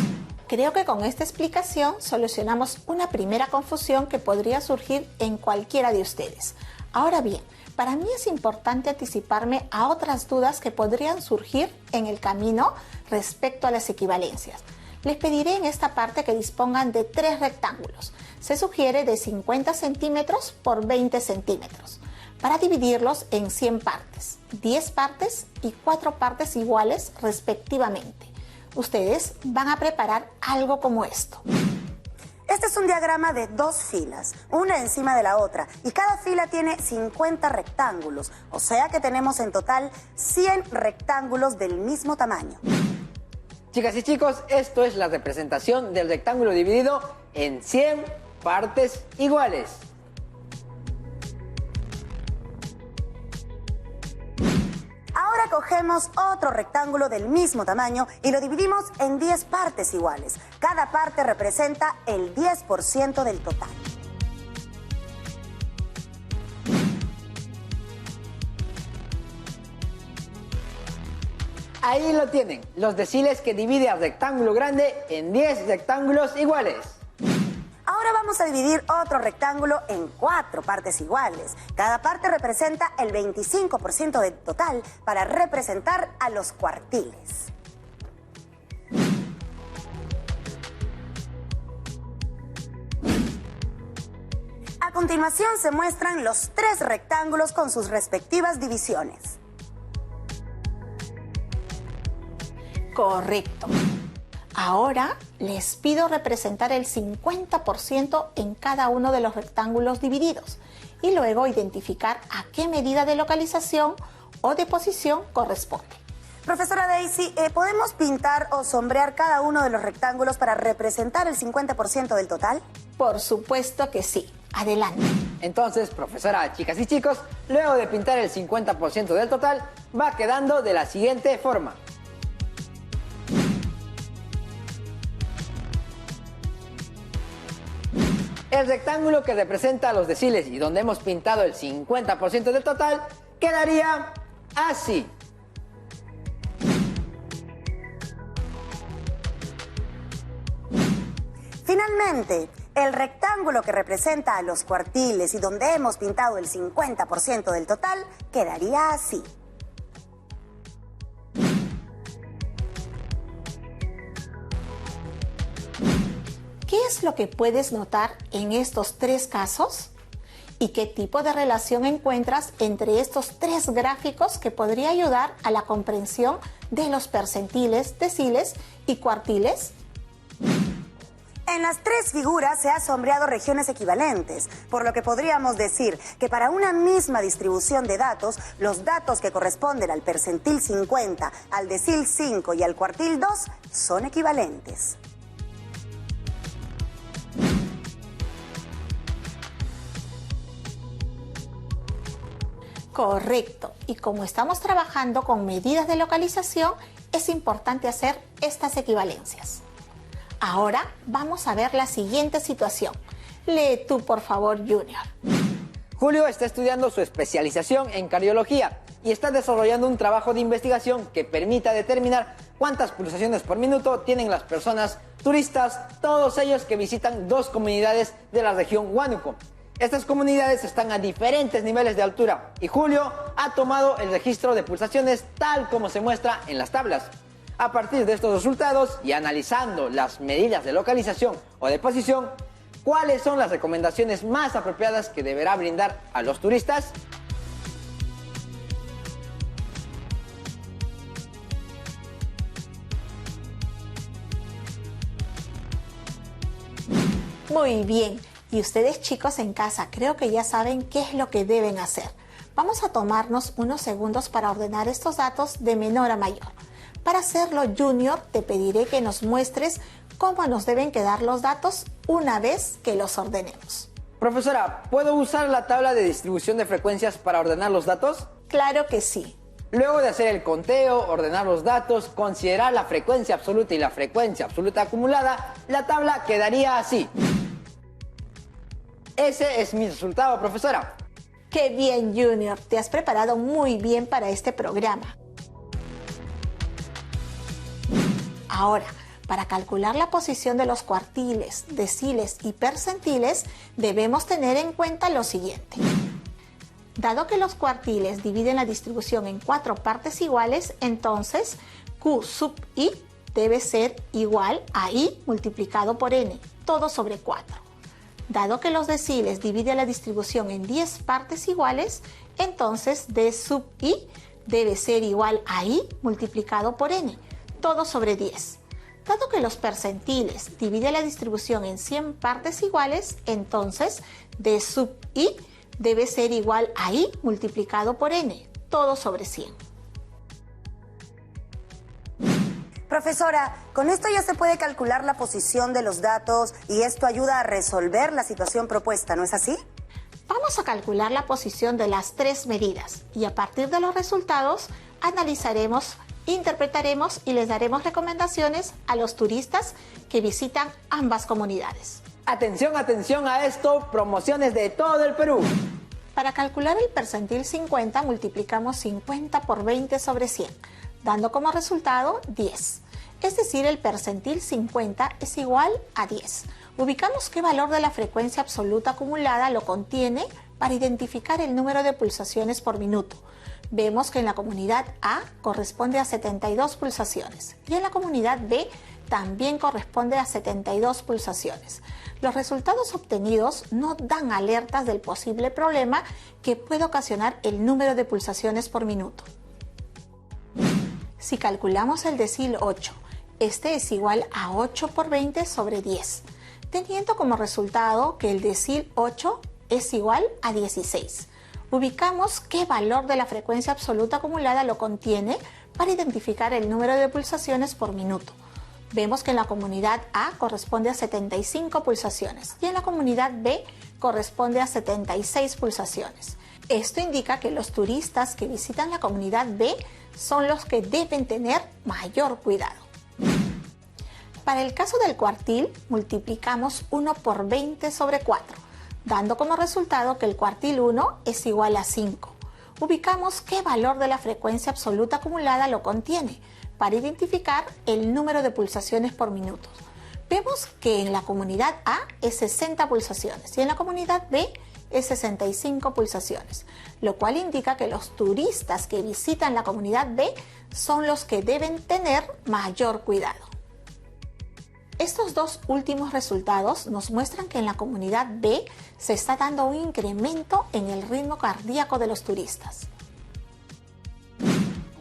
Creo que con esta explicación solucionamos una primera confusión que podría surgir en cualquiera de ustedes. Ahora bien, para mí es importante anticiparme a otras dudas que podrían surgir en el camino respecto a las equivalencias. Les pediré en esta parte que dispongan de 3 rectángulos. Se sugiere de 50 centímetros por 20 centímetros, para dividirlos en 100 partes, 10 partes y 4 partes iguales respectivamente. Ustedes van a preparar algo como esto. Este es un diagrama de 2 filas, una encima de la otra, y cada fila tiene 50 rectángulos, o sea que tenemos en total 100 rectángulos del mismo tamaño. Chicas y chicos, esto es la representación del rectángulo dividido en 100 partes iguales. Ahora cogemos otro rectángulo del mismo tamaño y lo dividimos en 10 partes iguales. Cada parte representa el 10% del total. Ahí lo tienen, los deciles que divide al rectángulo grande en 10 rectángulos iguales. Ahora vamos a dividir otro rectángulo en 4 partes iguales. Cada parte representa el 25% del total para representar a los cuartiles. A continuación se muestran los 3 rectángulos con sus respectivas divisiones. Correcto. Ahora les pido representar el 50% en cada uno de los rectángulos divididos y luego identificar a qué medida de localización o de posición corresponde. Profesora Daisy, ¿podemos pintar o sombrear cada uno de los rectángulos para representar el 50% del total? Por supuesto que sí. Adelante. Entonces, profesora, chicas y chicos, luego de pintar el 50% del total, va quedando de la siguiente forma. El rectángulo que representa a los deciles y donde hemos pintado el 50% del total quedaría así. Finalmente, el rectángulo que representa a los cuartiles y donde hemos pintado el 50% del total quedaría así. ¿Qué es es lo que puedes notar en estos tres casos? ¿Y qué tipo de relación encuentras entre estos tres gráficos que podría ayudar a la comprensión de los percentiles, deciles y cuartiles? En las tres figuras se ha sombreado regiones equivalentes, por lo que podríamos decir que para una misma distribución de datos, los datos que corresponden al percentil 50, al decil 5 y al cuartil 2 son equivalentes. Correcto. Y como estamos trabajando con medidas de localización, es importante hacer estas equivalencias. Ahora vamos a ver la siguiente situación. Lee tú, por favor, Junior. Julio está estudiando su especialización en cardiología y está desarrollando un trabajo de investigación que permita determinar cuántas pulsaciones por minuto tienen las personas turistas, todos ellos que visitan dos comunidades de la región Huánuco. Estas comunidades están a diferentes niveles de altura y Julio ha tomado el registro de pulsaciones tal como se muestra en las tablas. A partir de estos resultados y analizando las medidas de localización o de posición, ¿cuáles son las recomendaciones más apropiadas que deberá brindar a los turistas? Muy bien. Y ustedes, chicos, en casa, creo que ya saben qué es lo que deben hacer. Vamos a tomarnos unos segundos para ordenar estos datos de menor a mayor. Para hacerlo, Junior, te pediré que nos muestres cómo nos deben quedar los datos una vez que los ordenemos. Profesora, ¿puedo usar la tabla de distribución de frecuencias para ordenar los datos? Claro que sí. Luego de hacer el conteo, ordenar los datos, considerar la frecuencia absoluta y la frecuencia absoluta acumulada, la tabla quedaría así. Ese es mi resultado, profesora. ¡Qué bien, Junior! Te has preparado muy bien para este programa. Ahora, para calcular la posición de los cuartiles, deciles y percentiles, debemos tener en cuenta lo siguiente. Dado que los cuartiles dividen la distribución en 4 partes iguales, entonces Q sub I debe ser igual a I multiplicado por N, todo sobre 4. Dado que los deciles dividen la distribución en 10 partes iguales, entonces D sub I debe ser igual a I multiplicado por N, todo sobre 10. Dado que los percentiles dividen la distribución en 100 partes iguales, entonces D sub I debe ser igual a I multiplicado por N, todo sobre 100. Profesora, con esto ya se puede calcular la posición de los datos y esto ayuda a resolver la situación propuesta, ¿no es así? Vamos a calcular la posición de las tres medidas y a partir de los resultados analizaremos, interpretaremos y les daremos recomendaciones a los turistas que visitan ambas comunidades. Atención, atención a esto, promociones de todo el Perú. Para calcular el percentil 50 multiplicamos 50 por 20 sobre 100, dando como resultado 10. Es decir, el percentil 50 es igual a 10. Ubicamos qué valor de la frecuencia absoluta acumulada lo contiene para identificar el número de pulsaciones por minuto. Vemos que en la comunidad A corresponde a 72 pulsaciones y en la comunidad B también corresponde a 72 pulsaciones. Los resultados obtenidos no dan alertas del posible problema que puede ocasionar el número de pulsaciones por minuto. Si calculamos el decil 8, este es igual a 8 por 20 sobre 10, teniendo como resultado que el decil 8 es igual a 16. Ubicamos qué valor de la frecuencia absoluta acumulada lo contiene para identificar el número de pulsaciones por minuto. Vemos que en la comunidad A corresponde a 75 pulsaciones y en la comunidad B corresponde a 76 pulsaciones. Esto indica que los turistas que visitan la comunidad B son los que deben tener mayor cuidado. Para el caso del cuartil, multiplicamos 1 por 20 sobre 4, dando como resultado que el cuartil 1 es igual a 5. Ubicamos qué valor de la frecuencia absoluta acumulada lo contiene para identificar el número de pulsaciones por minuto. Vemos que en la comunidad A es 60 pulsaciones y en la comunidad B es 65 pulsaciones, lo cual indica que los turistas que visitan la comunidad B son los que deben tener mayor cuidado. Estos dos últimos resultados nos muestran que en la comunidad B se está dando un incremento en el ritmo cardíaco de los turistas.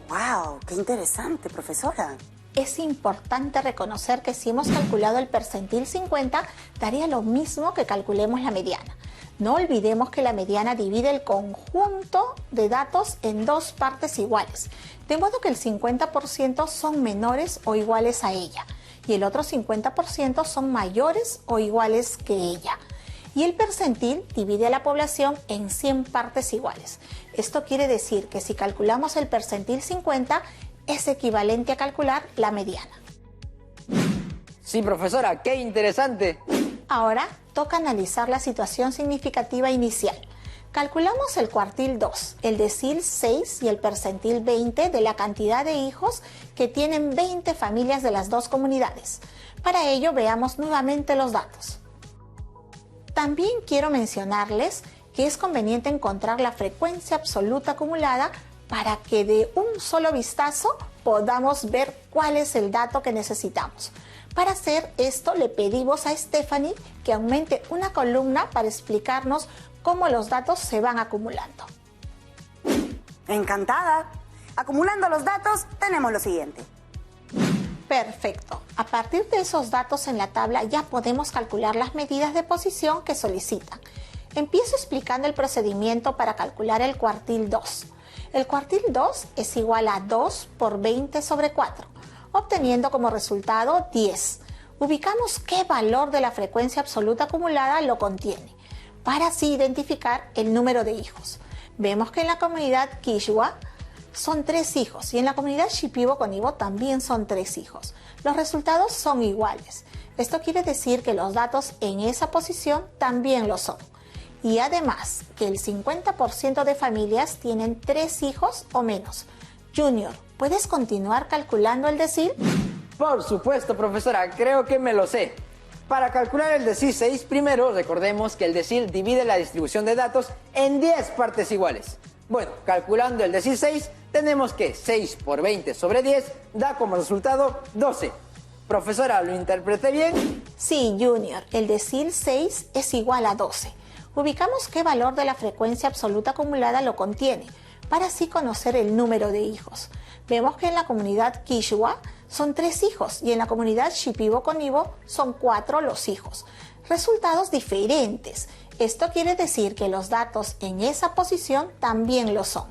¡Wow! ¡Qué interesante, profesora! Es importante reconocer que si hemos calculado el percentil 50, daría lo mismo que calculemos la mediana. No olvidemos que la mediana divide el conjunto de datos en dos partes iguales, de modo que el 50% son menores o iguales a ella y el otro 50% son mayores o iguales que ella. Y el percentil divide a la población en 100 partes iguales. Esto quiere decir que si calculamos el percentil 50, es equivalente a calcular la mediana. Sí, profesora, qué interesante. Ahora toca analizar la situación significativa inicial. Calculamos el cuartil 2, el decil 6 y el percentil 20 de la cantidad de hijos que tienen 20 familias de las dos comunidades. Para ello veamos nuevamente los datos. También quiero mencionarles que es conveniente encontrar la frecuencia absoluta acumulada para que de un solo vistazo podamos ver cuál es el dato que necesitamos. Para hacer esto le pedimos a Stephanie que aumente una columna para explicarnos cómo los datos se van acumulando. Encantada. Acumulando los datos, tenemos lo siguiente. Perfecto. A partir de esos datos en la tabla ya podemos calcular las medidas de posición que solicitan. Empiezo explicando el procedimiento para calcular el cuartil 2. El cuartil 2 es igual a 2 por 20 sobre 4, obteniendo como resultado 10. Ubicamos qué valor de la frecuencia absoluta acumulada lo contiene, para así identificar el número de hijos. Vemos que en la comunidad Kishwa son 3 hijos y en la comunidad Shipibo-Conibo también son 3 hijos. Los resultados son iguales. Esto quiere decir que los datos en esa posición también lo son. Y además que el 50% de familias tienen 3 hijos o menos. Junior, ¿puedes continuar calculando el decil? Por supuesto, profesora, creo que me lo sé. Para calcular el decil 6, primero recordemos que el decil divide la distribución de datos en 10 partes iguales. Bueno, calculando el decil 6, tenemos que 6 por 20 sobre 10 da como resultado 12. Profesora, ¿lo interpreté bien? Sí, Junior, el decil 6 es igual a 12. Ubicamos qué valor de la frecuencia absoluta acumulada lo contiene, para así conocer el número de hijos. Vemos que en la comunidad Kishwa son 3 hijos y en la comunidad Shipibo-Conibo son 4 los hijos. Resultados diferentes. Esto quiere decir que los datos en esa posición también lo son,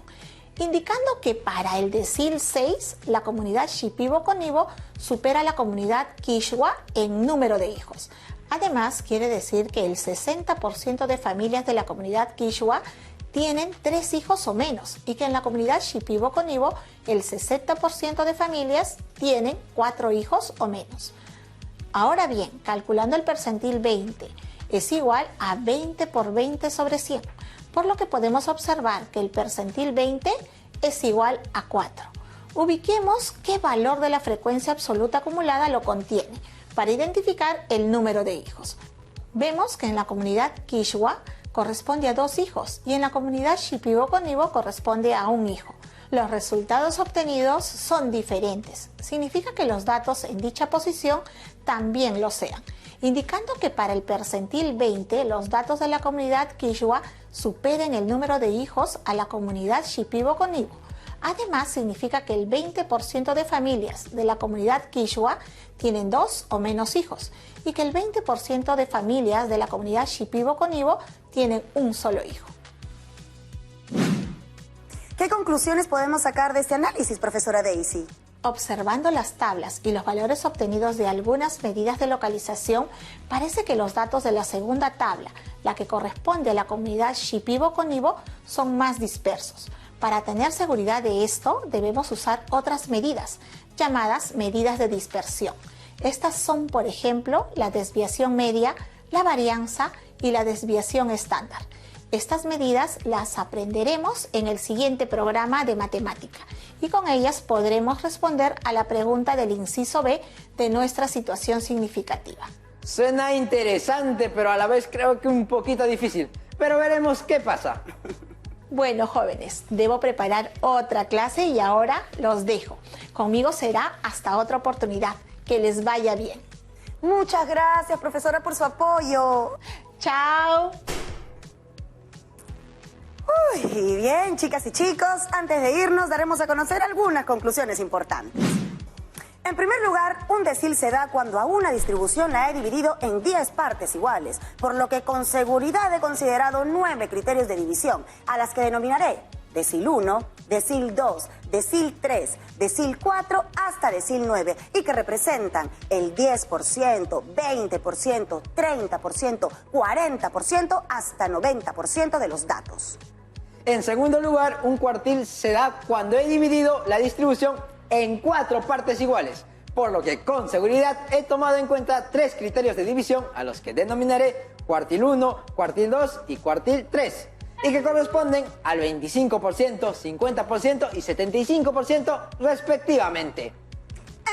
indicando que para el decil 6 la comunidad Shipibo-Conibo supera a la comunidad Kishwa en número de hijos. Además, quiere decir que el 60% de familias de la comunidad Kishwa tienen 3 hijos o menos y que en la comunidad Shipibo-Conibo el 60% de familias tienen 4 hijos o menos. Ahora bien, calculando el percentil 20 es igual a 20 por 20 sobre 100, por lo que podemos observar que el percentil 20 es igual a 4. Ubiquemos qué valor de la frecuencia absoluta acumulada lo contiene, para identificar el número de hijos. Vemos que en la comunidad Kishwa corresponde a 2 hijos y en la comunidad Shipibo-Conibo corresponde a 1 hijo. Los resultados obtenidos son diferentes. Significa que los datos en dicha posición también lo sean, indicando que para el percentil 20 los datos de la comunidad Kishwa superen el número de hijos a la comunidad Shipibo-Conibo. Además, significa que el 20% de familias de la comunidad Kishwa tienen 2 o menos hijos y que el 20% de familias de la comunidad Shipibo-Conibo tienen un solo hijo. ¿Qué conclusiones podemos sacar de este análisis, profesora Daisy? Observando las tablas y los valores obtenidos de algunas medidas de localización, parece que los datos de la segunda tabla, la que corresponde a la comunidad Shipibo-Conibo, son más dispersos. Para tener seguridad de esto, debemos usar otras medidas, llamadas medidas de dispersión. Estas son, por ejemplo, la desviación media, la varianza y la desviación estándar. Estas medidas las aprenderemos en el siguiente programa de matemática y con ellas podremos responder a la pregunta del inciso B de nuestra situación significativa. Suena interesante, pero a la vez creo que un poquito difícil. Pero veremos qué pasa. Bueno, jóvenes, debo preparar otra clase y ahora los dejo. Conmigo será hasta otra oportunidad. Que les vaya bien. Muchas gracias, profesora, por su apoyo. Chao. Y bien, chicas y chicos, antes de irnos daremos a conocer algunas conclusiones importantes. En primer lugar, un decil se da cuando a una distribución la he dividido en 10 partes iguales, por lo que con seguridad he considerado 9 criterios de división, a las que denominaré decil 1, decil 2, decil 3, decil 4 hasta decil 9, y que representan el 10%, 20%, 30%, 40% hasta 90% de los datos. En segundo lugar, un cuartil se da cuando he dividido la distribución en 4 partes iguales, por lo que con seguridad he tomado en cuenta 3 criterios de división a los que denominaré cuartil 1, cuartil 2 y cuartil 3, y que corresponden al 25%, 50% y 75% respectivamente.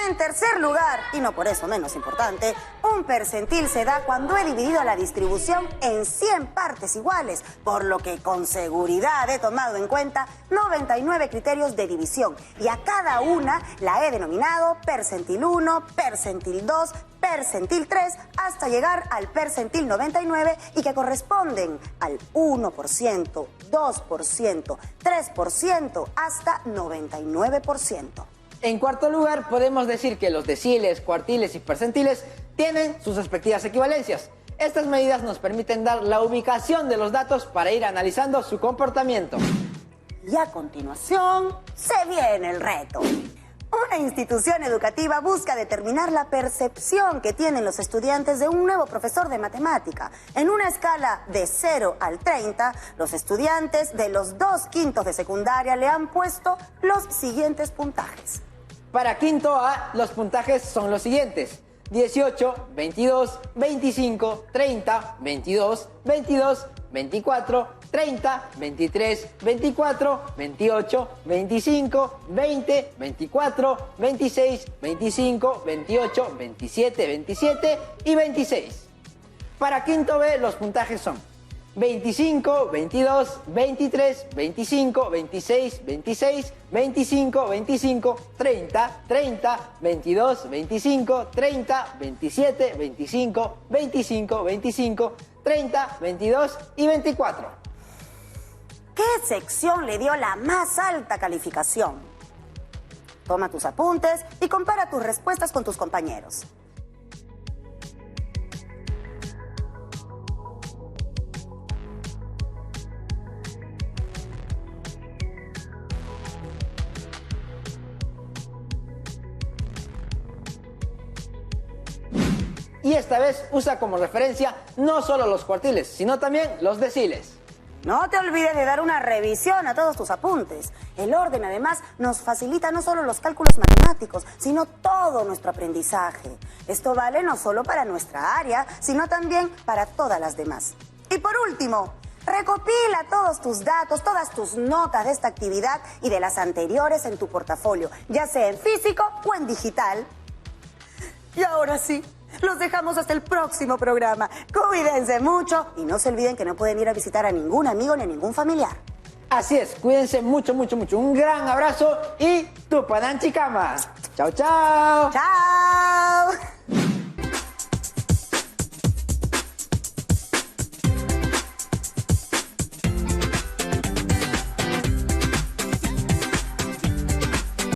En tercer lugar, y no por eso menos importante, un percentil se da cuando he dividido la distribución en 100 partes iguales, por lo que con seguridad he tomado en cuenta 99 criterios de división, y a cada una la he denominado percentil 1, percentil 2, percentil 3, hasta llegar al percentil 99, y que corresponden al 1%, 2%, 3% hasta 99%. En cuarto lugar, podemos decir que los deciles, cuartiles y percentiles tienen sus respectivas equivalencias. Estas medidas nos permiten dar la ubicación de los datos para ir analizando su comportamiento. Y a continuación, se viene el reto. Una institución educativa busca determinar la percepción que tienen los estudiantes de un nuevo profesor de matemática. En una escala de 0 al 30, los estudiantes de los 2 quintos de secundaria le han puesto los siguientes puntajes. Para quinto A, los puntajes son los siguientes: 18, 22, 25, 30, 22, 22, 24, 30, 23, 24, 28, 25, 20, 24, 26, 25, 28, 27, 27 y 26. Para quinto B, los puntajes son 25, 22, 23, 25, 26, 26, 25, 25, 30, 30, 22, 25, 30, 27, 25, 25, 25, 30, 22 y 24. ¿Qué sección le dio la más alta calificación? Toma tus apuntes y compara tus respuestas con tus compañeros. Y esta vez usa como referencia no solo los cuartiles, sino también los deciles. No te olvides de dar una revisión a todos tus apuntes. El orden, además, nos facilita no solo los cálculos matemáticos, sino todo nuestro aprendizaje. Esto vale no solo para nuestra área, sino también para todas las demás. Y por último, recopila todos tus datos, todas tus notas de esta actividad y de las anteriores en tu portafolio, ya sea en físico o en digital. Y ahora sí, los dejamos hasta el próximo programa. Cuídense mucho y no se olviden que no pueden ir a visitar a ningún amigo ni a ningún familiar. Así es, cuídense mucho, mucho, mucho. Un gran abrazo y Tupananchikama. Chao, chao. ¡Chao!